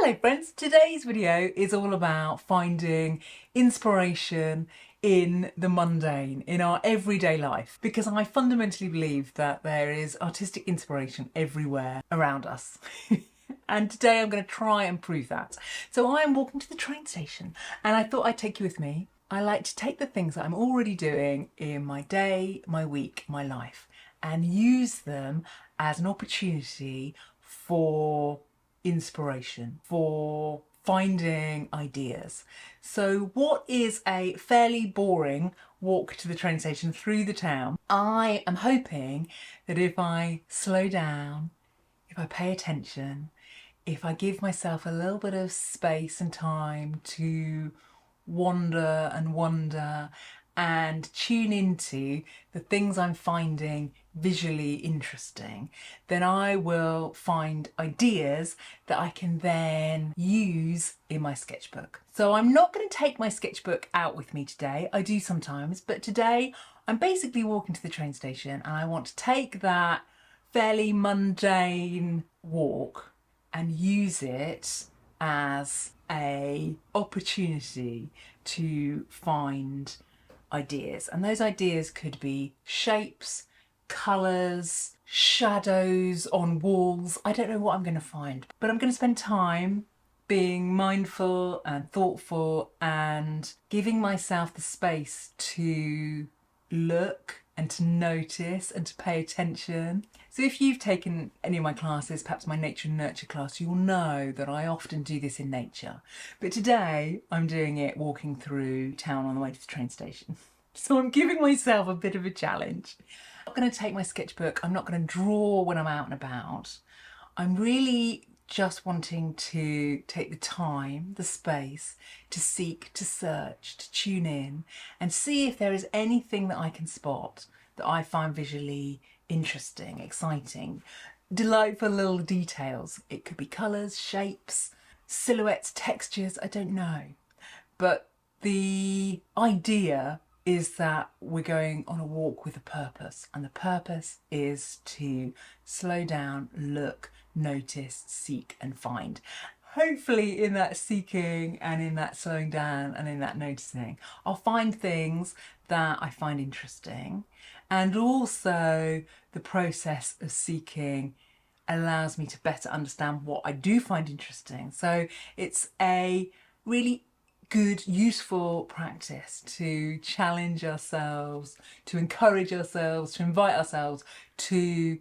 Hello friends, today's video is all about finding inspiration in the mundane, in our everyday life, because I fundamentally believe that there is artistic inspiration everywhere around us. And today I'm going to try and prove that. So I am walking to the train station and I thought I'd take you with me. I like to take the things that I'm already doing in my day, my week, my life, and use them as an opportunity for inspiration, for finding ideas. So what is a fairly boring walk to the train station through the town? I am hoping that if I slow down, if I pay attention, if I give myself a little bit of space and time to wander and wonder and tune into the things I'm finding visually interesting, then I will find ideas that I can then use in my sketchbook. So I'm not going to take my sketchbook out with me today. I do sometimes, but today I'm basically walking to the train station and I want to take that fairly mundane walk and use it as a opportunity to find ideas. And those ideas could be shapes, colours, shadows on walls. I don't know what I'm going to find, but I'm going to spend time being mindful and thoughtful and giving myself the space to look and to notice and to pay attention. So if you've taken any of my classes, perhaps my nature and nurture class, you'll know that I often do this in nature. But today I'm doing it walking through town on the way to the train station. So I'm giving myself a bit of a challenge. I'm not going to take my sketchbook, I'm not going to draw when I'm out and about. I'm really just wanting to take the time, the space, to seek, to search, to tune in and see if there is anything that I can spot that I find visually interesting, exciting, delightful little details. It could be colours, shapes, silhouettes, textures, I don't know. But the idea is that we're going on a walk with a purpose, and the purpose is to slow down, look, notice, seek and find. Hopefully in that seeking and in that slowing down and in that noticing, I'll find things that I find interesting, and also the process of seeking allows me to better understand what I do find interesting. So it's a really good, useful practice to challenge ourselves, to encourage ourselves, to invite ourselves to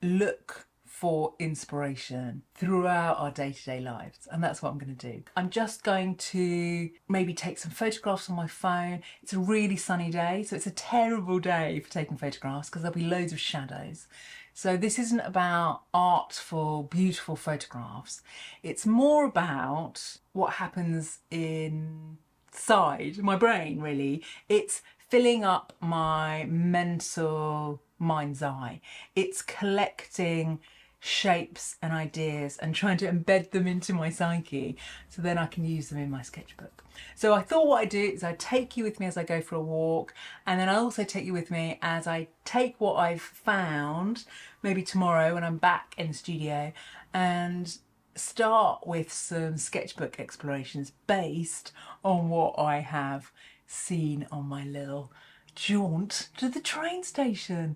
look for inspiration throughout our day-to-day lives, and that's what I'm going to do. I'm just going to maybe take some photographs on my phone. It's a really sunny day, so it's a terrible day for taking photographs because there'll be loads of shadows. So this isn't about artful, beautiful photographs. It's more about what happens inside my brain, really. It's filling up my mental mind's eye. It's collecting shapes and ideas and trying to embed them into my psyche so then I can use them in my sketchbook. So I thought what I'd do is I'd take you with me as I go for a walk, and then I'll also take you with me as I take what I've found maybe tomorrow when I'm back in the studio and start with some sketchbook explorations based on what I have seen on my little jaunt to the train station.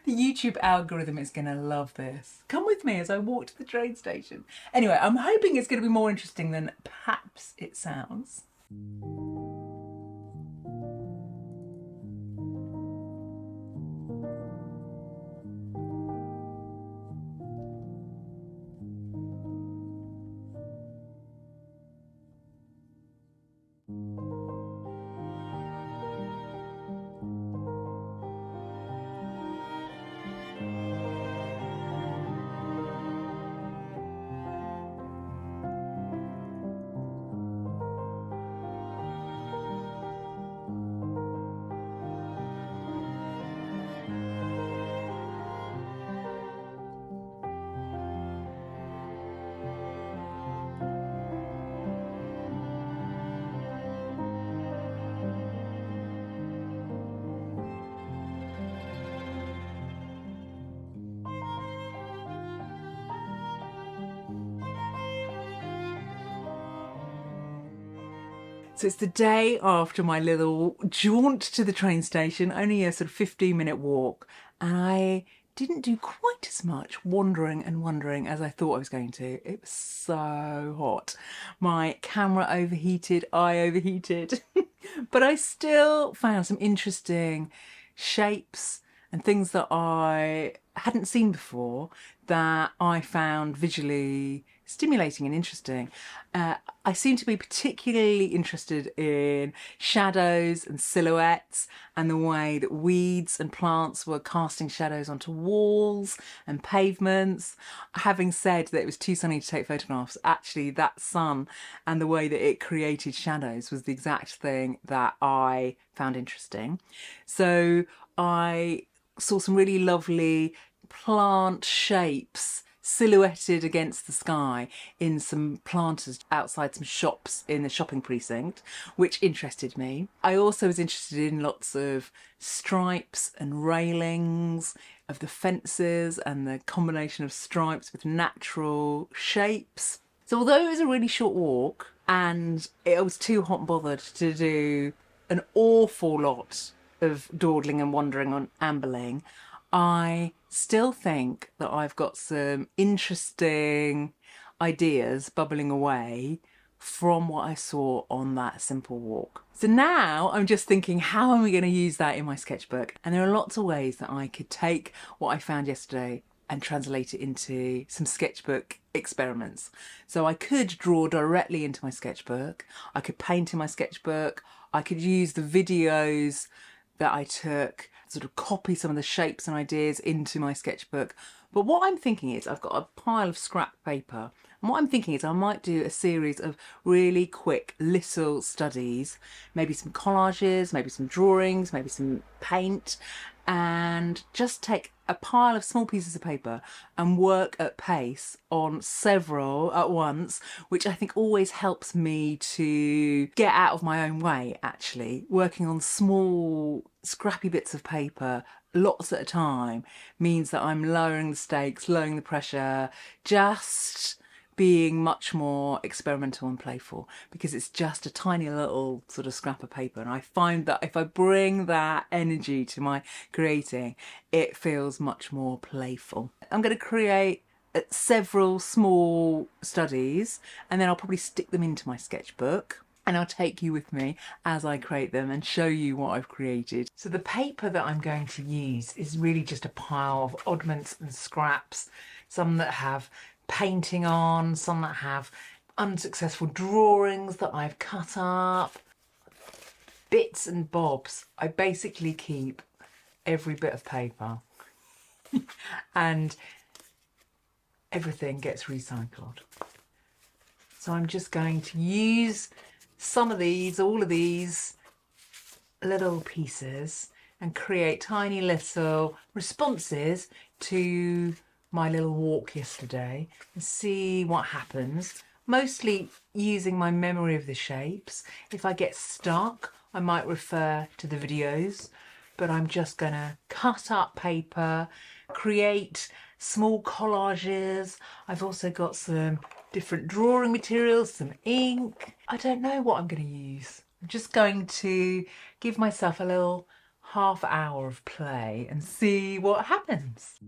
The YouTube algorithm is going to love this. Come with me as I walk to the train station. Anyway, I'm hoping it's going to be more interesting than perhaps it sounds. So it's the day after my little jaunt to the train station, only a sort of 15-minute walk, and I didn't do quite as much wandering and wondering as I thought I was going to. It was so hot. My camera overheated, I overheated, but I still found some interesting shapes and things that I hadn't seen before that I found visually stimulating and interesting. I seem to be particularly interested in shadows and silhouettes and the way that weeds and plants were casting shadows onto walls and pavements. Having said that it was too sunny to take photographs, actually that sun and the way that it created shadows was the exact thing that I found interesting. So I saw some really lovely plant shapes silhouetted against the sky in some planters outside some shops in the shopping precinct, which interested me. I also was interested in lots of stripes and railings of the fences and the combination of stripes with natural shapes. So although it was a really short walk and it was too hot and bothered to do an awful lot of dawdling and wandering and ambling, I still think that I've got some interesting ideas bubbling away from what I saw on that simple walk. So now I'm just thinking, how am I going to use that in my sketchbook? And there are lots of ways that I could take what I found yesterday and translate it into some sketchbook experiments. So I could draw directly into my sketchbook, I could paint in my sketchbook, I could use the videos that I took, sort of copy some of the shapes and ideas into my sketchbook. But what I'm thinking is I've got a pile of scrap paper, and what I'm thinking is I might do a series of really quick little studies, maybe some collages, maybe some drawings, maybe some paint, and just take a pile of small pieces of paper and work at pace on several at once, which I think always helps me to get out of my own way, actually. Working on small scrappy bits of paper lots at a time means that I'm lowering the stakes, lowering the pressure, just being much more experimental and playful, because it's just a tiny little sort of scrap of paper, and I find that if I bring that energy to my creating, it feels much more playful. I'm going to create several small studies and then I'll probably stick them into my sketchbook, and I'll take you with me as I create them and show you what I've created. So the paper that I'm going to use is really just a pile of oddments and scraps, some that have painting on, some that have unsuccessful drawings that I've cut up, bits and bobs. I basically keep every bit of paper and everything gets recycled. So I'm just going to use some of these, all of these little pieces, and create tiny little responses to my little walk yesterday and see what happens. Mostly using my memory of the shapes. If I get stuck, I might refer to the videos, but I'm just gonna cut up paper, create small collages. I've also got some different drawing materials, some ink. I don't know what I'm going to use. I'm just going to give myself a little half hour of play and see what happens.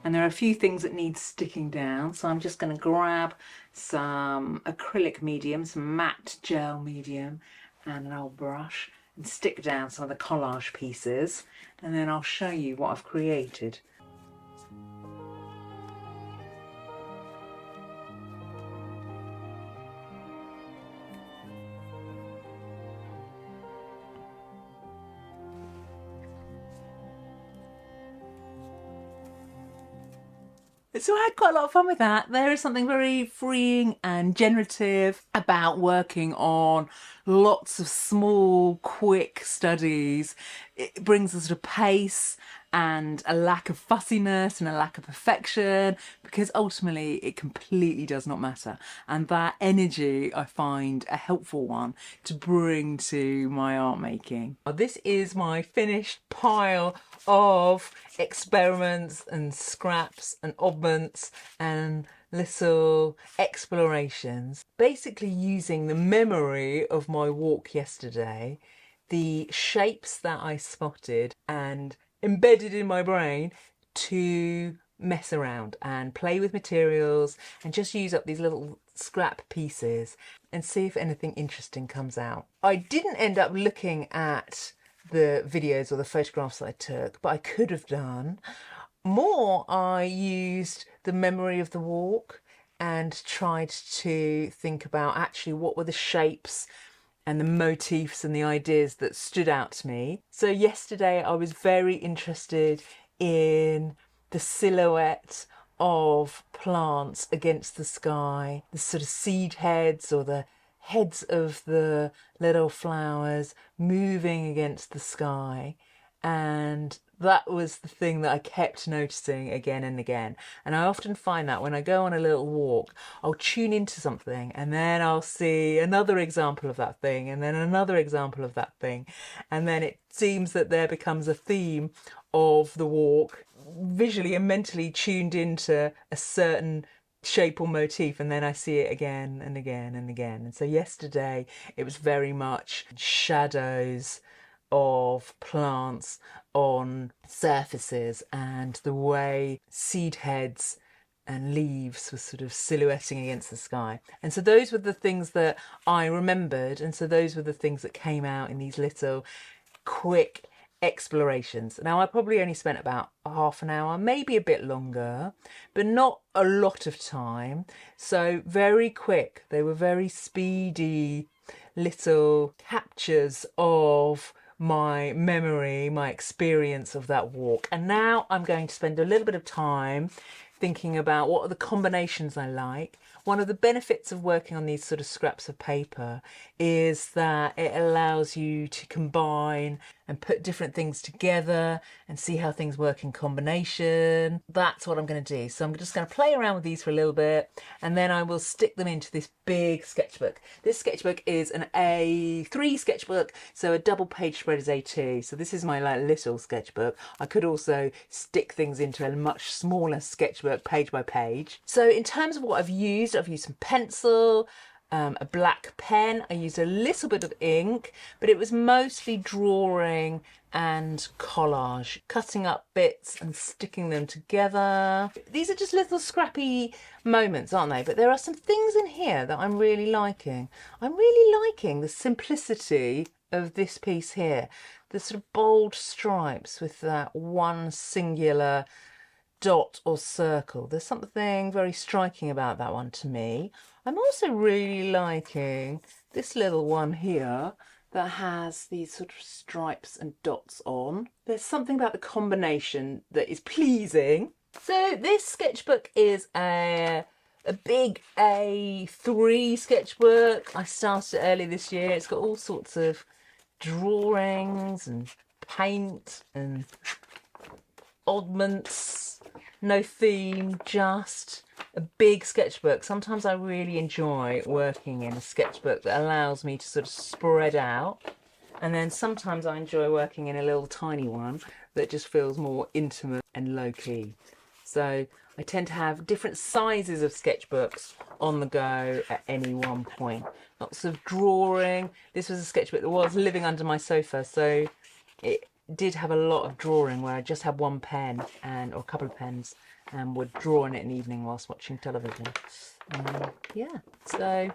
and there are a few things that need sticking down, so I'm just going to grab some acrylic medium, some matte gel medium, and an old brush and stick down some of the collage pieces, and then I'll show you what I've created. So I had quite a lot of fun with that. There is something very freeing and generative about working on lots of small, quick studies. It brings a sort of pace and a lack of fussiness and a lack of perfection, because ultimately it completely does not matter. And that energy I find a helpful one to bring to my art making. This is my finished pile of experiments and scraps and oddments and little explorations, basically using the memory of my walk yesterday, the shapes that I spotted and embedded in my brain, to mess around and play with materials and just use up these little scrap pieces and see if anything interesting comes out. I didn't end up looking at the videos or the photographs that I took, but I could have done more. I used the memory of the walk and tried to think about actually what were the shapes and the motifs and the ideas that stood out to me. So yesterday I was very interested in the silhouette of plants against the sky, the sort of seed heads or the heads of the little flowers moving against the sky. And that was the thing that I kept noticing again and again. And I often find that when I go on a little walk, I'll tune into something and then I'll see another example of that thing and then another example of that thing. And then it seems that there becomes a theme of the walk, visually and mentally tuned into a certain shape or motif, and then I see it again and again and again. And so yesterday it was very much shadows of plants on surfaces and the way seed heads and leaves were sort of silhouetting against the sky. And so those were the things that I remembered, and so those were the things that came out in these little quick explorations. Now I probably only spent about half an hour, maybe a bit longer, but not a lot of time. So very quick. They were very speedy little captures of my memory, my experience of that walk. And now I'm going to spend a little bit of time thinking about what are the combinations I like. One of the benefits of working on these sort of scraps of paper is that it allows you to combine and put different things together and see how things work in combination. That's what I'm going to do. So I'm just going to play around with these for a little bit, and then I will stick them into this big sketchbook. This sketchbook is an A3 sketchbook, so a double page spread is A2. So this is my little sketchbook. I could also stick things into a much smaller sketchbook, page by page. So in terms of what I've used some pencil, a black pen. I used a little bit of ink, but it was mostly drawing and collage, cutting up bits and sticking them together. These are just little scrappy moments, aren't they? But there are some things in here that I'm really liking. I'm really liking the simplicity of this piece here. The sort of bold stripes with that one singular dot or circle. There's something very striking about that one to me. I'm also really liking this little one here that has these sort of stripes and dots on. There's something about the combination that is pleasing. So this sketchbook is a big A3 sketchbook. I started it early this year. It's got all sorts of drawings and paint and oddments. No theme, just a big sketchbook. Sometimes I really enjoy working in a sketchbook that allows me to sort of spread out, and then sometimes I enjoy working in a little tiny one that just feels more intimate and low-key. So I tend to have different sizes of sketchbooks on the go at any one point. Lots of drawing. This was a sketchbook that was living under my sofa, so it did have a lot of drawing where I just had one pen or a couple of pens and would draw on it in the evening whilst watching television. Yeah, so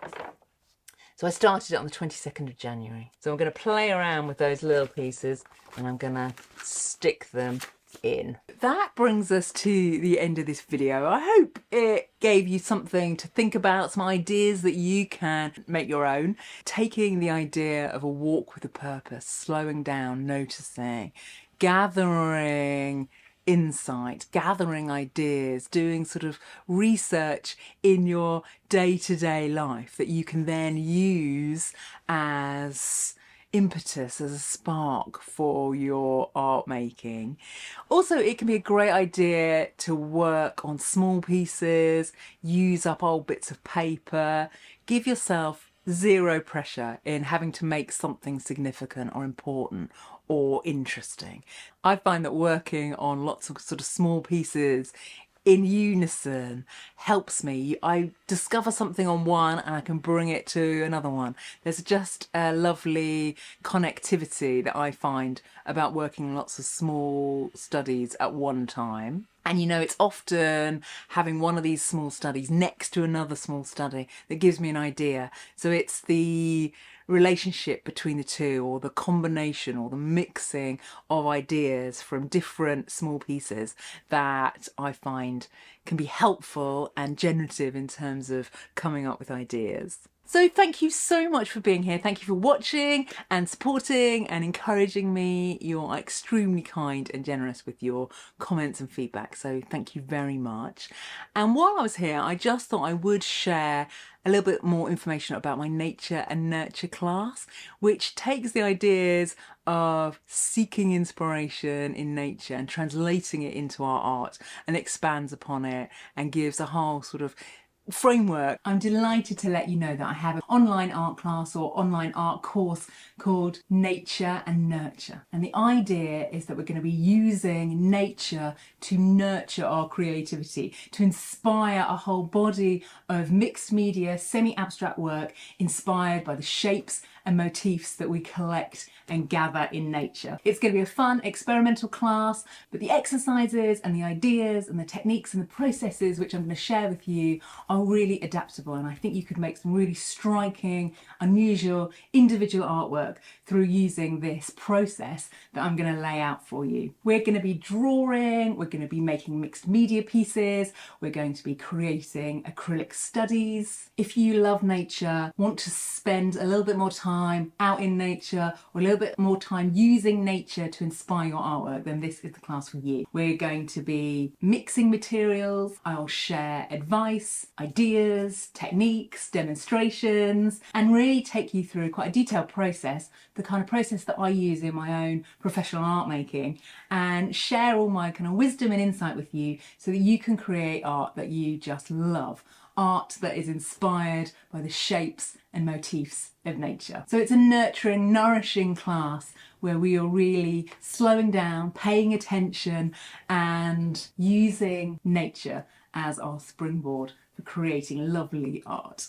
I started it on the 22nd of January. So I'm going to play around with those little pieces and I'm going to stick them in. That brings us to the end of this video. I hope it gave you something to think about, some ideas that you can make your own. Taking the idea of a walk with a purpose, slowing down, noticing, gathering insight, gathering ideas, doing sort of research in your day-to-day life that you can then use as impetus, as a spark for your art making. Also, it can be a great idea to work on small pieces, use up old bits of paper, give yourself zero pressure in having to make something significant or important or interesting. I find that working on lots of sort of small pieces in unison helps me. I discover something on one and I can bring it to another one. There's just a lovely connectivity that I find about working on lots of small studies at one time. And you know, it's often having one of these small studies next to another small study that gives me an idea. So it's the relationship between the two, or the combination or the mixing of ideas from different small pieces that I find can be helpful and generative in terms of coming up with ideas. So thank you so much for being here. Thank you for watching and supporting and encouraging me. You're extremely kind and generous with your comments and feedback. So thank you very much. And while I was here, I just thought I would share a little bit more information about my nature and nurture class, which takes the ideas of seeking inspiration in nature and translating it into our art and expands upon it and gives a whole sort of framework. I'm delighted to let you know that I have an online art class or online art course called Nature and Nurture. And the idea is that we're going to be using nature to nurture our creativity, to inspire a whole body of mixed media, semi-abstract work inspired by the shapes and motifs that we collect and gather in nature. It's going to be a fun experimental class, but the exercises and the ideas and the techniques and the processes which I'm going to share with you are really adaptable, and I think you could make some really striking, unusual, individual artwork through using this process that I'm going to lay out for you. We're going to be drawing, we're going to be making mixed media pieces, we're going to be creating acrylic studies. If you love nature, want to spend a little bit more time out in nature or a little bit more time using nature to inspire your artwork, then this is the class for you. We're going to be mixing materials. I'll share advice, ideas, techniques, demonstrations, and really take you through quite a detailed process, the kind of process that I use in my own professional art making, and share all my kind of wisdom and insight with you so that you can create art that you just love. Art that is inspired by the shapes and motifs of nature. So it's a nurturing, nourishing class where we are really slowing down, paying attention and using nature as our springboard for creating lovely art.